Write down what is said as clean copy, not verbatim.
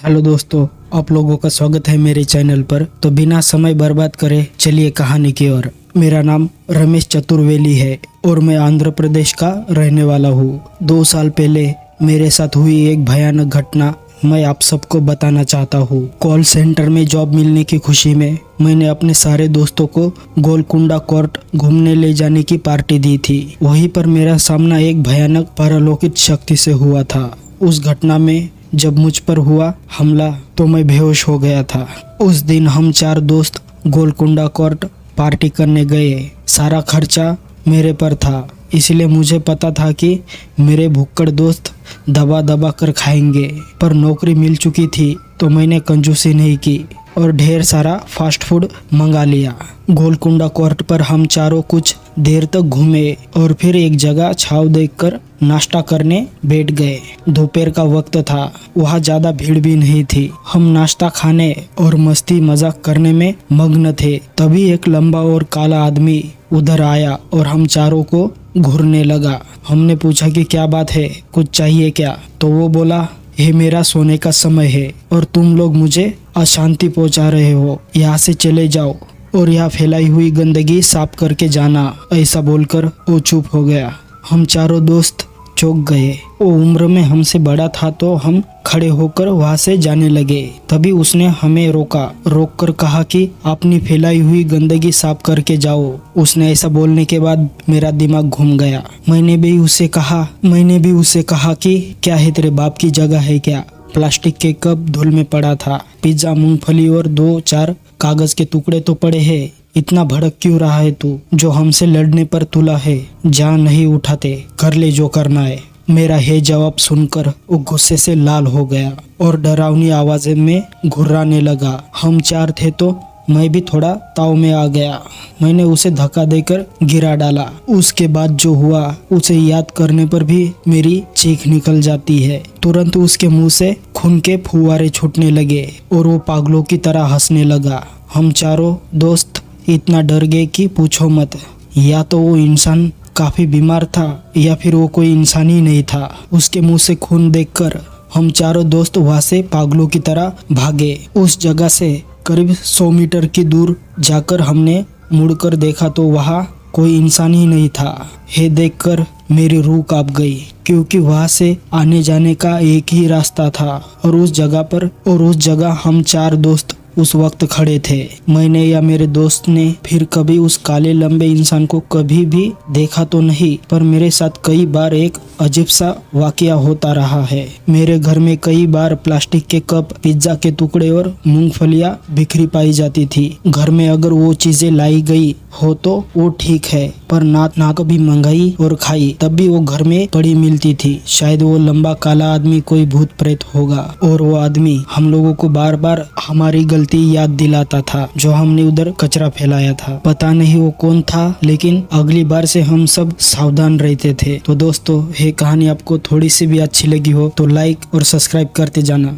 Hello दोस्तों, आप लोगों का स्वागत है मेरे चैनल पर। तो बिना समय बर्बाद करे चलिए कहानी की ओर। मेरा नाम रमेश चतुर्वेदी है और मैं आंध्र प्रदेश का रहने वाला हूँ। 2 साल पहले मेरे साथ हुई एक भयानक घटना मैं आप सबको बताना चाहता हूँ। कॉल सेंटर में जॉब मिलने की खुशी में मैंने अपने सारे दोस्तों को गोलकुंडा कोर्ट घूमने ले जाने की पार्टी दी थी। वहीं पर मेरा सामना एक भयानक पारलौकिक शक्ति से हुआ था। उस घटना में जब मुझ पर हुआ हमला तो मैं बेहोश हो गया था। उस दिन हम 4 दोस्त गोलकुंडा कोर्ट पार्टी करने गए। सारा खर्चा मेरे पर था, इसलिए मुझे पता था कि मेरे भुक्कड़ दोस्त दबा दबा कर खाएंगे। पर नौकरी मिल चुकी थी तो मैंने कंजूसी नहीं की और ढेर सारा फास्ट फूड मंगा लिया। गोलकुंडा कोर्ट पर हम चारों कुछ देर तक घूमे और फिर एक जगह छाव देखकर नाश्ता करने बैठ गए। दोपहर का वक्त था, वहाँ ज़्यादा भीड़ भी नहीं थी। हम नाश्ता खाने और मस्ती मजाक करने में मग्न थे। तभी एक लंबा और काला आदमी उधर आया और हम चारों को घूरने लगा। हमने पूछा कि क्या बात है, कुछ चाहिए क्या? तो वो बोला, ये मेरा सोने का समय है और तुम लोग मुझे अशांति पहुंचा रहे हो। यहाँ से चले जाओ और यहाँ फैलाई हुई गंदगी साफ करके जाना। ऐसा बोलकर वो चुप हो गया। हम चारों दोस्त चौंक गए। वो उम्र में हमसे बड़ा था तो हम खड़े होकर वहाँ से जाने लगे। तभी उसने हमें रोक कर कहा कि अपनी फैलाई हुई गंदगी साफ करके जाओ। उसने ऐसा बोलने के बाद मेरा दिमाग घूम गया। मैंने भी उसे कहा कि क्या है, तेरे बाप की जगह है क्या? प्लास्टिक के कप धूल में पड़ा था, पिज्जा, मूंगफली और 2-4 कागज के टुकड़े तो पड़े हैं। इतना भड़क क्यों रहा है तू? जो हमसे लड़ने पर तुला है, जान नहीं उठाते, कर ले जो करना है। मेरा है जवाब सुनकर वो गुस्से से लाल हो गया और डरावनी आवाज़ में घुर्राने लगा। हम 4 थे तो मैं भी थोड़ा ताव में आ गया। मैंने उसे धक्का देकर गिरा डाला। उसके बाद जो हुआ उसे याद करने पर भी मेरी चीख निकल जाती है। तुरंत उसके मुंह से खून के फुवारे छूटने लगे और वो पागलों की तरह हंसने लगा। हम चारों दोस्त इतना डर गए कि पूछो मत। या तो वो इंसान काफी बीमार था या फिर वो कोई इंसान ही नहीं था। उसके मुंह से खून देखकर हम चारों दोस्त वहां से पागलों की तरह भागे। उस जगह से करीब 100 मीटर की दूर जाकर हमने मुड़कर देखा तो वहाँ कोई इंसान ही नहीं था। ये देखकर मेरी रूह कांप गई, क्योंकि वहाँ से आने जाने का एक ही रास्ता था और उस जगह हम 4 दोस्त उस वक्त खड़े थे। मैंने या मेरे दोस्त ने फिर कभी उस काले लंबे इंसान को कभी भी देखा तो नहीं, पर मेरे साथ कई बार एक अजीब सा वाकया होता रहा है। मेरे घर में कई बार प्लास्टिक के कप, पिज्जा के टुकड़े और मूंगफलियां बिखरी पाई जाती थी। घर में अगर वो चीजें लाई गई हो तो वो ठीक है, पर ना कभी मंगाई और खाई तब भी वो घर में पड़ी मिलती थी। शायद वो लंबा काला आदमी कोई भूत प्रेत होगा और वो आदमी हम लोगों को बार बार हमारी गलती याद दिलाता था जो हमने उधर कचरा फैलाया था। पता नहीं वो कौन था, लेकिन अगली बार से हम सब सावधान रहते थे। तो दोस्तों, ये कहानी आपको थोड़ी सी भी अच्छी लगी हो तो लाइक और सब्सक्राइब करते जाना।